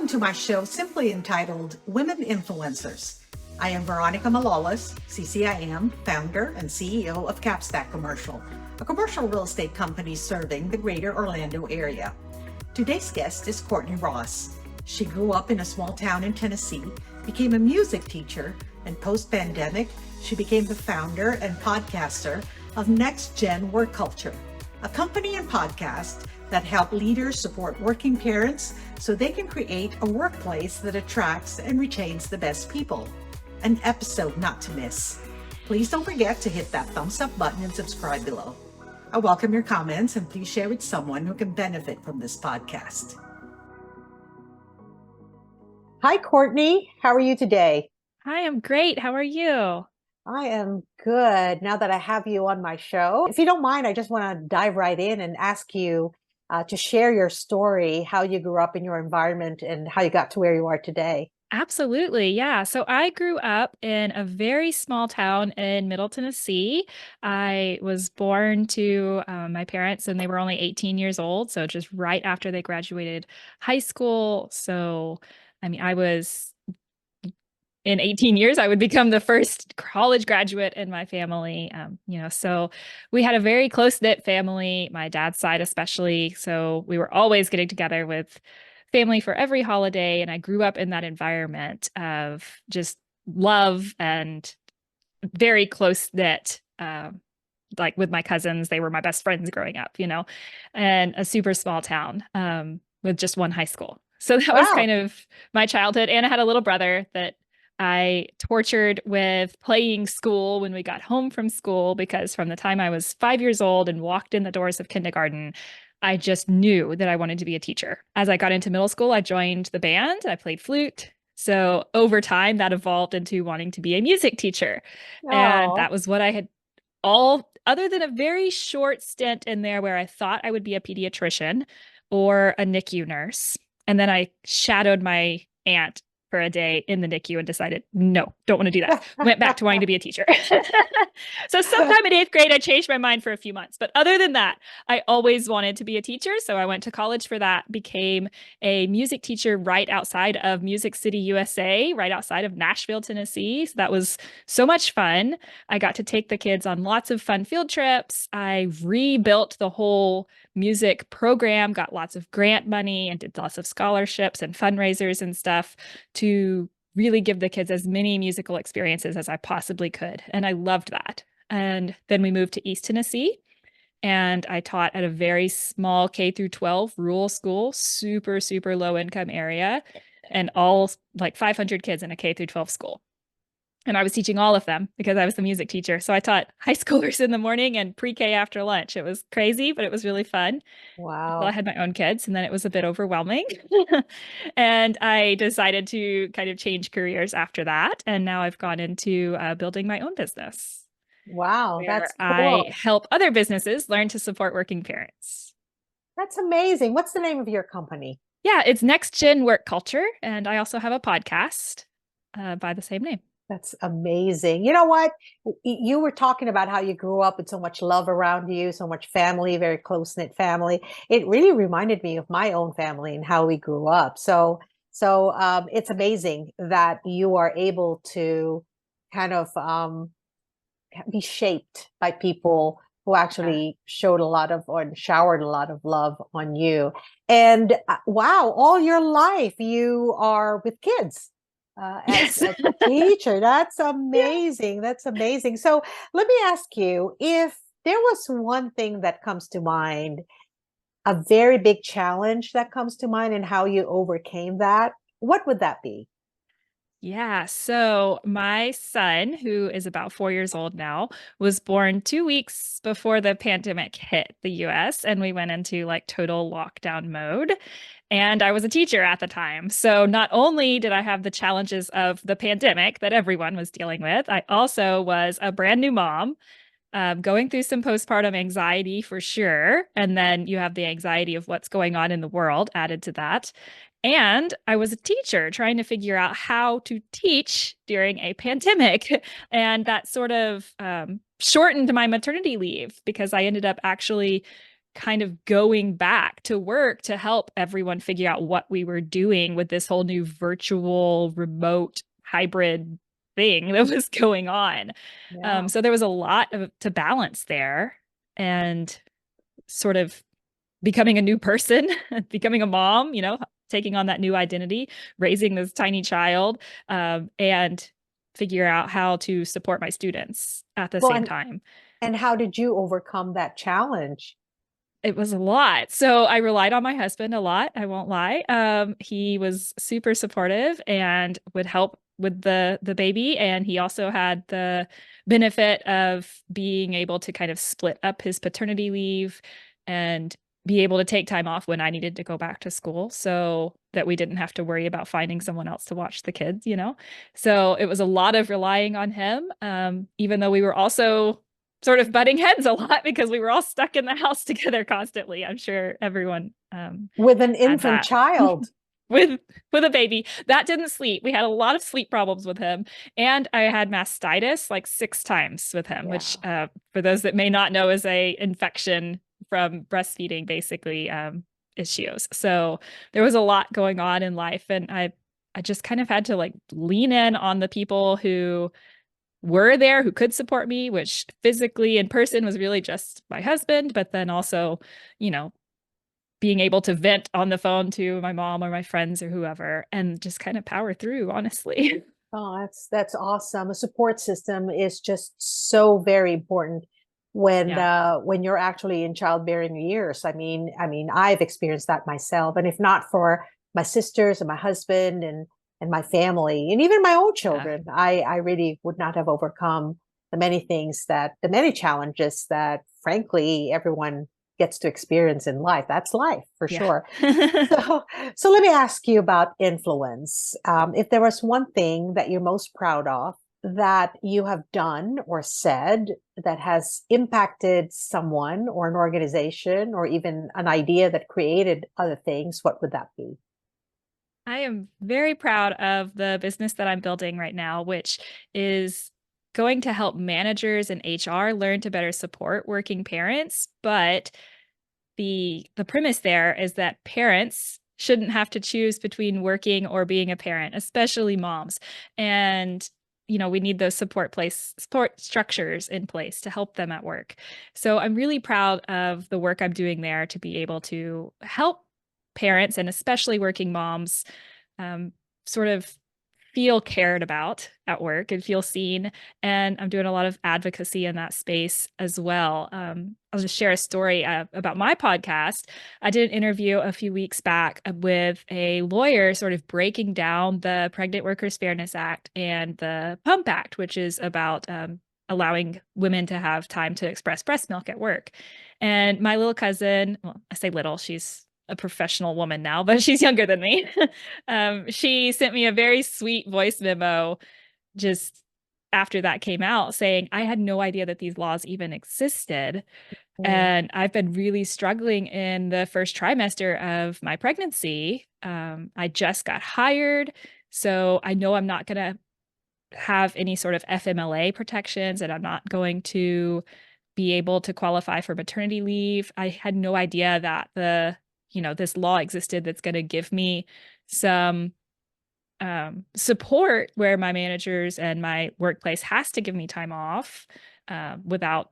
Welcome to my show, simply entitled Women Influencers. I am Veronica Malolas, CCIM, founder and CEO of Capstack Commercial, a commercial real estate company serving the greater Orlando area. Today's guest is Kortney Ross. She grew up in a small town in Tennessee, became a music teacher, and post-pandemic, she became the founder and podcaster of Next Gen Work Culture, a company and podcast that help leaders support working parents so they can create a workplace that attracts and retains the best people. An episode not to miss. Please don't forget to hit that thumbs up button and subscribe below. I welcome your comments and please share with someone who can benefit from this podcast. Hi, Kortney. How are you today? Hi, I'm great. How are you? I am good now that I have you on my show. If you don't mind, I just want to dive right in and ask you to share your story, how you grew up in your environment and how you got to where you are today. Absolutely. Yeah. So I grew up in a very small town in Middle Tennessee. I was born to my parents and they were only 18 years old. So just right after they graduated high school. So, I was in 18 years, I would become the first college graduate in my family. So we had a very close-knit family, my dad's side especially. So we were always getting together with family for every holiday. And I grew up in that environment of just love and very close-knit. Like with my cousins, they were my best friends growing up, and a super small town with just one high school. So that was kind of my childhood. And I had a little brother that I tortured with playing school when we got home from school, because from the time I was 5 years old and walked in the doors of kindergarten, I just knew that I wanted to be a teacher. As I got into middle school, I joined the band. I played flute. So over time, that evolved into wanting to be a music teacher. And that was what I had other than a very short stint in there where I thought I would be a pediatrician or a NICU nurse. And then I shadowed my aunt for a day in the NICU and decided, no, don't want to do that. Went back to wanting to be a teacher. So sometime in 8th grade, I changed my mind for a few months. But other than that, I always wanted to be a teacher. So I went to college for that, became a music teacher right outside of Music City, USA, right outside of Nashville, Tennessee. So that was so much fun. I got to take the kids on lots of fun field trips. I rebuilt the whole music program, got lots of grant money and did lots of scholarships and fundraisers and stuff to really give the kids as many musical experiences as I possibly could. And I loved that. And then we moved to East Tennessee and I taught at a very small K through 12 rural school, super, super low income area, and all like 500 kids in a K through 12 school. And I was teaching all of them because I was the music teacher. So I taught high schoolers in the morning and pre-K after lunch. It was crazy, but it was really fun. Wow. Well, I had my own kids and then it was a bit overwhelming. And I decided to kind of change careers after that. And now I've gone into building my own business. Wow, that's cool. I help other businesses learn to support working parents. That's amazing. What's the name of your company? Yeah, it's Next Gen Work Culture. And I also have a podcast by the same name. That's amazing. You know what? You were talking about how you grew up with so much love around you, so much family, very close-knit family. It really reminded me of my own family and how we grew up. So it's amazing that you are able to kind of be shaped by people who actually showed a lot of or showered a lot of love on you. And wow, all your life you are with kids. As a teacher. That's amazing. That's amazing. So let me ask you, if there was one thing that comes to mind, a very big challenge that comes to mind and how you overcame that, what would that be? Yeah. So my son, who is about 4 years old now, was born 2 weeks before the pandemic hit the US and we went into like total lockdown mode. And I was a teacher at the time. So not only did I have the challenges of the pandemic that everyone was dealing with, I also was a brand new mom, going through some postpartum anxiety for sure. And then you have the anxiety of what's going on in the world added to that. And I was a teacher trying to figure out how to teach during a pandemic. And that sort of shortened my maternity leave because I ended up actually kind of going back to work to help everyone figure out what we were doing with this whole new virtual remote hybrid thing that was going on. Yeah. So there was a lot to balance there, and sort of becoming a new person, becoming a mom, taking on that new identity, raising this tiny child, and figure out how to support my students at the Well, same time. and how did you overcome that challenge? It was a lot. So I relied on my husband a lot. I won't lie. He was super supportive and would help with the baby. And he also had the benefit of being able to kind of split up his paternity leave and be able to take time off when I needed to go back to school, so that we didn't have to worry about finding someone else to watch the kids. So it was a lot of relying on him, even though we were also sort of butting heads a lot because we were all stuck in the house together constantly. I'm sure everyone With an had infant that. child. with a baby that didn't sleep. We had a lot of sleep problems with him, and I had mastitis like 6 times with him, which for those that may not know is a infection from breastfeeding, basically, issues. So there was a lot going on in life, and I just kind of had to like lean in on the people who were there, who could support me, which physically in person was really just my husband, but then also, you know, being able to vent on the phone to my mom or my friends or whoever, and just kind of power through, honestly. Oh, that's awesome. A support system is just so very important Yeah. when you're actually in childbearing years. I mean, I've experienced that myself, and if not for my sisters and my husband and my family and even my own Yeah. children, I really would not have overcome the many challenges that frankly everyone gets to experience in life. That's life for Yeah. sure. So, so let me ask you about influence. If there was one thing that you're most proud of that you have done or said that has impacted someone or an organization or even an idea that created other things, what would that be? I am very proud of the business that I'm building right now, which is going to help managers and HR learn to better support working parents. But the premise there is that parents shouldn't have to choose between working or being a parent, especially moms. And we need those support structures in place to help them at work. So I'm really proud of the work I'm doing there to be able to help parents, and especially working moms, um, sort of feel cared about at work and feel seen. And I'm doing a lot of advocacy in that space as well. I'll just share a story about my podcast. I did an interview a few weeks back with a lawyer, sort of breaking down the Pregnant Workers Fairness Act and the Pump Act, which is about allowing women to have time to express breast milk at work. And my little cousin, well, I say little, she's a professional woman now, but she's younger than me. She sent me a very sweet voice memo just after that came out, saying, I had no idea that these laws even existed. Mm. And I've been really struggling in the first trimester of my pregnancy. I just got hired, so I know I'm not going to have any sort of FMLA protections, and I'm not going to be able to qualify for maternity leave. I had no idea that this law existed that's going to give me some support where my managers and my workplace has to give me time off without,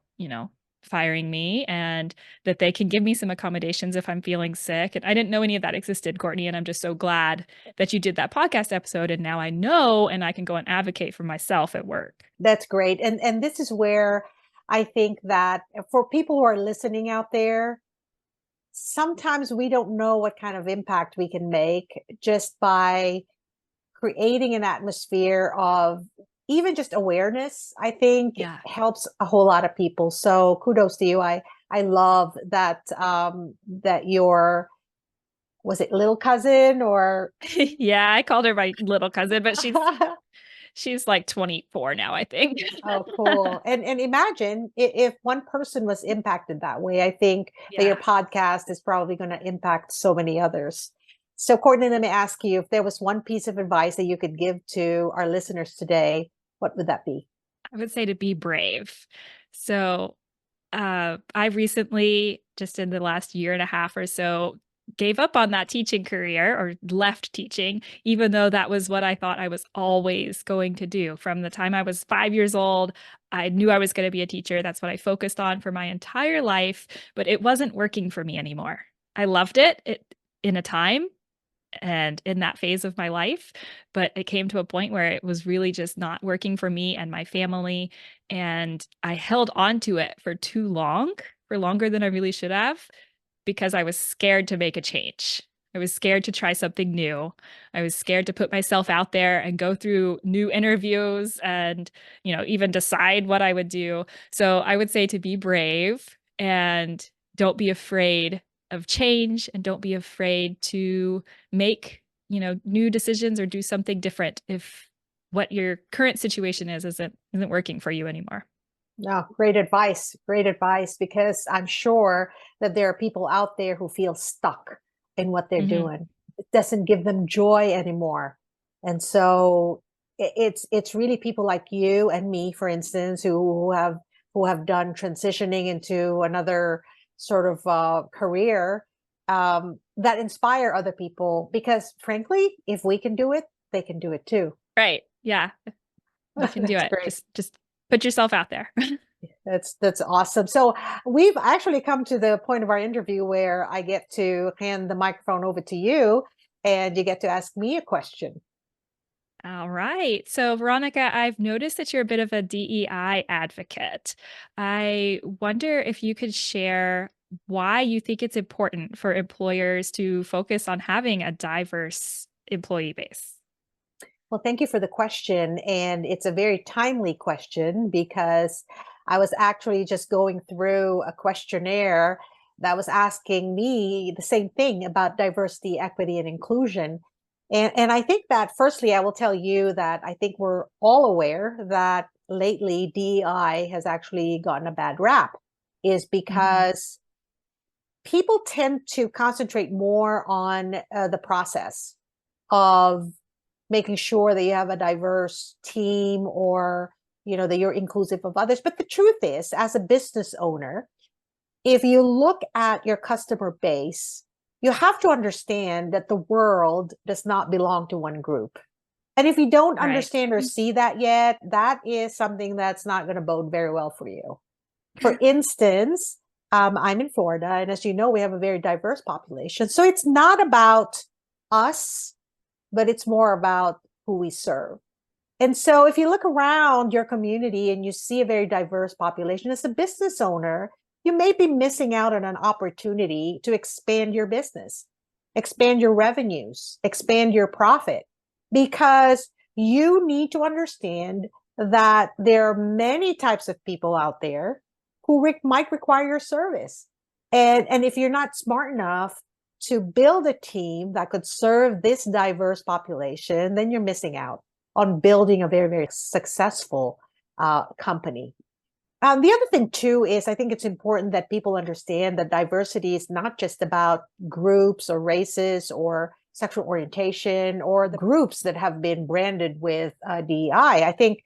firing me, and that they can give me some accommodations if I'm feeling sick. And I didn't know any of that existed, Kortney. And I'm just so glad that you did that podcast episode. And now I know, and I can go and advocate for myself at work. That's great. And this is where I think that for people who are listening out there, sometimes we don't know what kind of impact we can make just by creating an atmosphere of even just awareness. I think Yeah. helps a whole lot of people. So kudos to you. I love that that your, was it little cousin or Yeah, I called her my little cousin, but she's like 24 now, I think. Oh, cool. And imagine if one person was impacted that way. I think that your Yeah. podcast is probably going to impact so many others. So, Courtney, let me ask you, if there was one piece of advice that you could give to our listeners today, what would that be? I would say to be brave. So I recently just in the last year and a half or so, gave up on that teaching career or left teaching, even though that was what I thought I was always going to do. From the time I was 5 years old, I knew I was going to be a teacher. That's what I focused on for my entire life, but it wasn't working for me anymore. I loved it in a time and in that phase of my life, but it came to a point where it was really just not working for me and my family. And I held on to it for too long, for longer than I really should have, because I was scared to make a change. I was scared to try something new. I was scared to put myself out there and go through new interviews and, even decide what I would do. So I would say to be brave and don't be afraid of change and don't be afraid to make, new decisions or do something different if what your current situation isn't working for you anymore. No, great advice. Great advice, because I'm sure that there are people out there who feel stuck in what they're Mhm. doing. It doesn't give them joy anymore. And so it's really people like you and me, for instance, who have done transitioning into another sort of career, that inspire other people, because frankly, if we can do it, they can do it too. Right. Yeah. You can do That's it. great. Just put yourself out there. That's awesome. So we've actually come to the point of our interview where I get to hand the microphone over to you and you get to ask me a question. All right. So, Veronica, I've noticed that you're a bit of a DEI advocate. I wonder if you could share why you think it's important for employers to focus on having a diverse employee base. Well, thank you for the question. And it's a very timely question, because I was actually just going through a questionnaire that was asking me the same thing about diversity, equity, and inclusion. And I think that, firstly, I will tell you that I think we're all aware that lately DEI has actually gotten a bad rap, is Mhm. because people tend to concentrate more on the process of making sure that you have a diverse team, or that you're inclusive of others. But the truth is, as a business owner, if you look at your customer base, you have to understand that the world does not belong to one group. And if you don't Right. understand or see that yet, that is something that's not going to bode very well for you. For instance, I'm in Florida, and as you know, we have a very diverse population. So it's not about us, but it's more about who we serve. And so if you look around your community and you see a very diverse population, as a business owner, you may be missing out on an opportunity to expand your business, expand your revenues, expand your profit, because you need to understand that there are many types of people out there who might require your service. And if you're not smart enough to build a team that could serve this diverse population, then you're missing out on building a very, very successful company. The other thing, too, is I think it's important that people understand that diversity is not just about groups or races or sexual orientation or the groups that have been branded with DEI. I think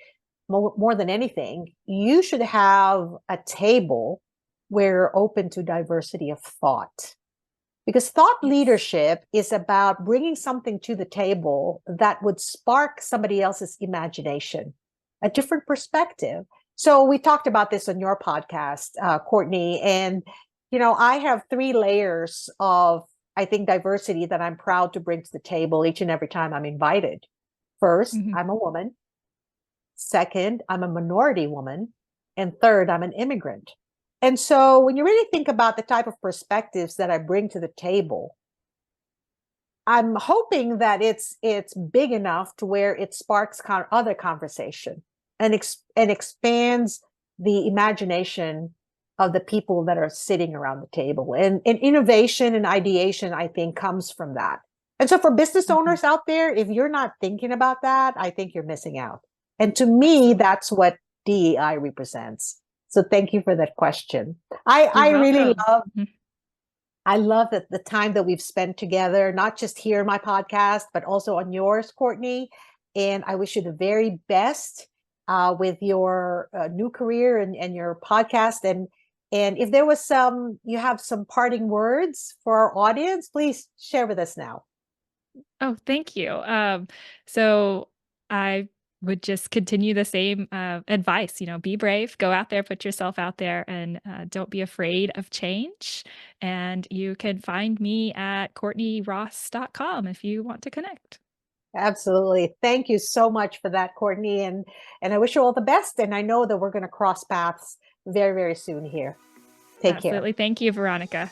more than anything, you should have a table where you're open to diversity of thought. Because thought Yes. leadership is about bringing something to the table that would spark somebody else's imagination, a different perspective. So we talked about this on your podcast, Kortney, and I have 3 layers of, I think, diversity that I'm proud to bring to the table each and every time I'm invited. First, Mhm. I'm a woman. Second, I'm a minority woman. And third, I'm an immigrant. And so when you really think about the type of perspectives that I bring to the table, I'm hoping that it's big enough to where it sparks other conversation and expands the imagination of the people that are sitting around the table. And innovation and ideation, I think, comes from that. And so for business Mhm. owners out there, if you're not thinking about that, I think you're missing out. And to me, Absolutely. that's what DEI represents. So thank you for that question. I, You're I really welcome. love Mhm. I love that the time that we've spent together, not just here in my podcast, but also on yours, Kortney. And I wish you the very best with your new career and your podcast. And And if there was you have some parting words for our audience, please share with us now. Oh, thank you. So I would just continue the same advice. Be brave, go out there, put yourself out there, and don't be afraid of change. And you can find me at KortneyRoss.com if you want to connect. Absolutely. Thank you so much for that, Courtney. And I wish you all the best. And I know that we're going to cross paths very, very soon here. Take care. Absolutely. Thank you, Veronica.